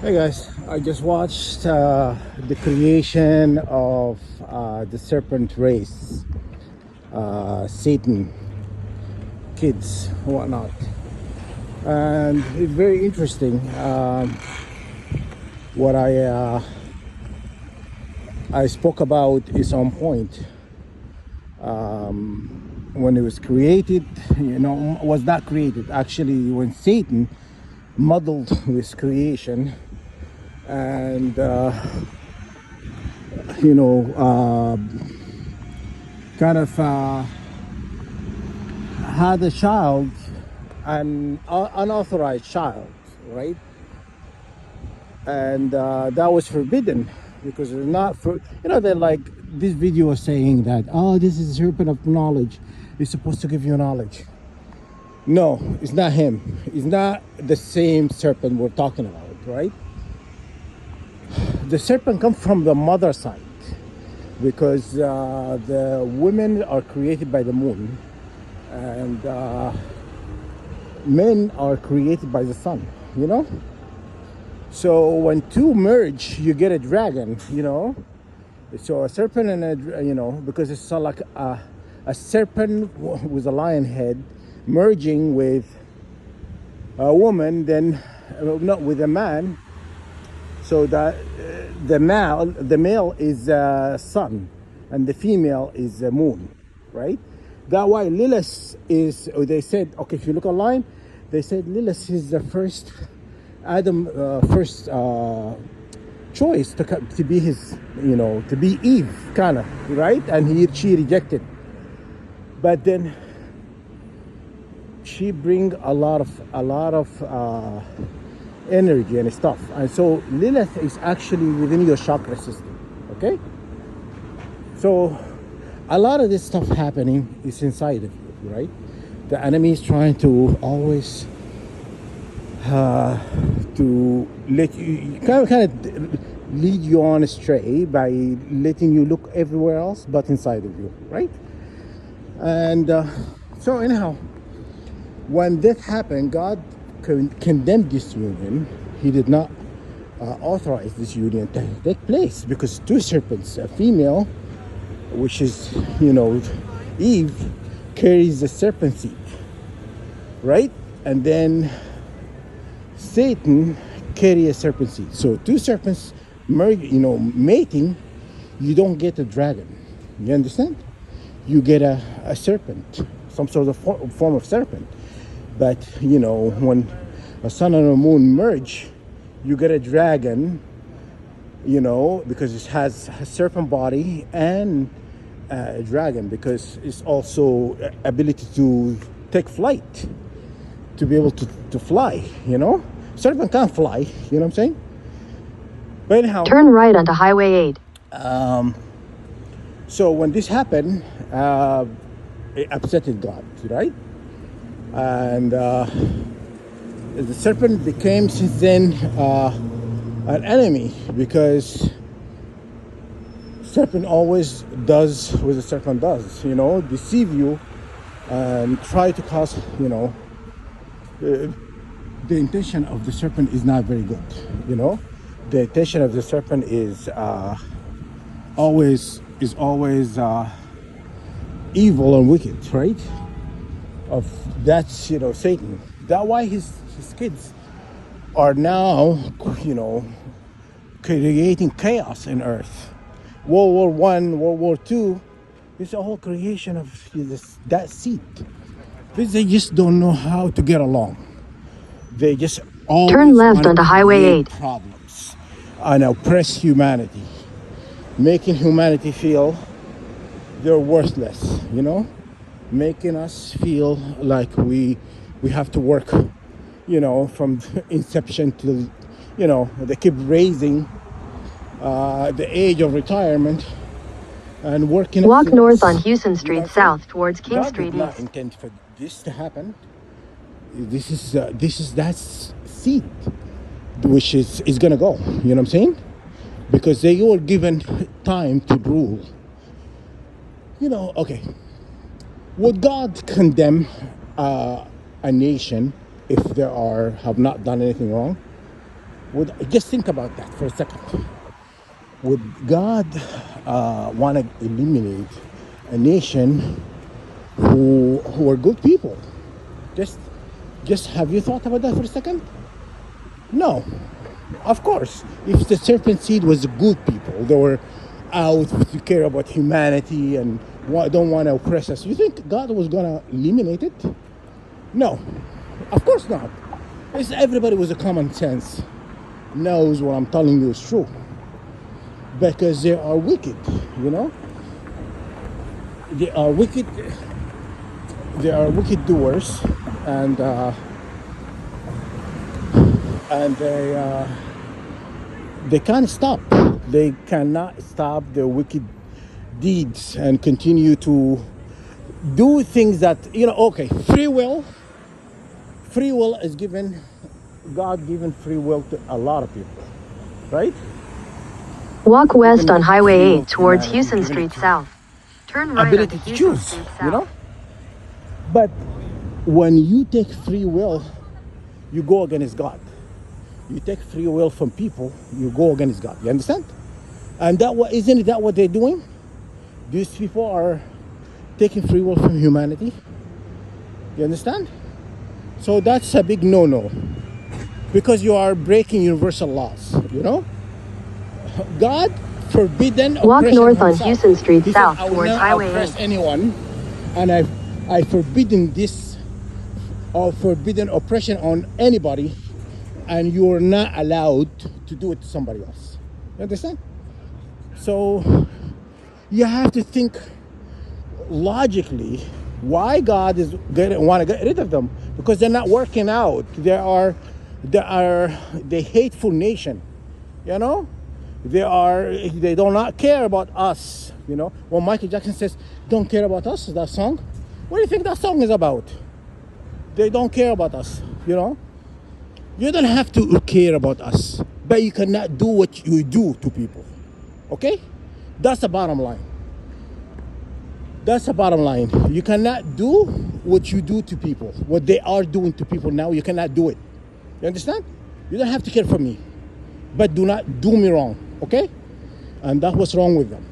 Hey guys, I just watched the creation of the serpent race, Satan, kids, whatnot, and it's very interesting. What I spoke about is on point. When it was created, was not created. Actually, when Satan muddled his creation and you know, uh, kind of had a child, an unauthorized child, right? And that was forbidden because it's not for, they're like, this video was saying that, oh, this is a serpent of knowledge. It's supposed to give you knowledge. No, it's not him. It's not the same serpent we're talking about, right? The serpent comes from the mother side because the women are created by the moon and men are created by the sun, you know? So when two merge, you get a dragon, you know? So a serpent and because it's sort of like a serpent with a lion head merging with a woman, then not with a man. So that the male is sun and the female is the moon, right? That why Lilith is, they said, okay, if you look online, they said Lilith is the first Adam, first choice to be his, to be Eve, kind of, right? And she rejected. But then she bring a lot of energy and stuff, and so Lilith is actually within your chakra system. Okay, so a lot of this stuff happening is inside of you, right? The enemy is trying to always to let you kind of lead you on astray by letting you look everywhere else but inside of you, right? And so anyhow, when that happened, God condemned this union. He did not authorize this union to take place because two serpents, a female, which is, Eve, carries the serpent seed, right? And then Satan carries a serpent seed. So two serpents mating, you don't get a dragon. You understand? You get a serpent, some sort of form of serpent. But when a sun and a moon merge, you get a dragon, because it has a serpent body and a dragon, because it's also ability to take flight, to be able to fly, Serpent can't fly, you know what I'm saying? But anyhow, turn right onto Highway 8. So when this happened, it upsetted God, right? And the serpent became since then an enemy, because serpent always does what the serpent does, deceive you and try to cause, the intention of the serpent is not very good, The intention of the serpent is always evil and wicked, right? Of that's Satan. That's why his kids are now creating chaos in earth. World War One, World War Two, it's a whole creation of that seed. They just don't know how to get along. They just always turn left onto Highway 8. Problems and oppress humanity, making humanity feel they're worthless, making us feel like we have to work, from inception to, they keep raising the age of retirement and working. Walk north on Houston Street south towards King God Street did not east. intend for this to happen. This is that seed which is gonna go. You know what I'm saying? Because they were given time to rule. Okay. Would God condemn a nation if they have not done anything wrong? Just think about that for a second. Would God want to eliminate a nation who are good people? Just just have you thought about that for a second? No. Of course, if the serpent seed was good people, they were out to care about humanity and don't want to oppress us, you think God was going to eliminate it? No, of course not. It's everybody with a common sense knows what I'm telling you is true. Because they are wicked, you know? They are wicked. They are wicked doers, and they can't stop. They cannot stop their wicked deeds and continue to do things that, you know. Okay, free will. Free will is given. God given free will to a lot of people, right? Walk west on Highway Free will 8 towards humanity, Houston Street South. Turn right ability onto to Houston choose, Street you know. South. But when you take free will, you go against God. You take free will from people, you go against God. You understand? And isn't that what they're doing? These people are taking free will from humanity. You understand? So that's a big no-no, because you are breaking universal laws. You know, God forbidden Walk oppression north on himself. Houston Street He said, South "I will towards not Highway oppress 8. anyone, and I forbidden this or forbidden oppression on anybody, and you are not allowed to do it to somebody else." You understand? So you have to think logically why God is want to get rid of them, because they're not working out. They are the hateful nation, you know. They do not care about us, you know. When Michael Jackson says don't care about us, that song, what do you think that song is about? They don't care about us, you know. You don't have to care about us, but you cannot do what you do to people. Okay? That's the bottom line. That's the bottom line. You cannot do what you do to people. What they are doing to people now, you cannot do it. You understand? You don't have to care for me, but do not do me wrong. Okay? And that's what's wrong with them.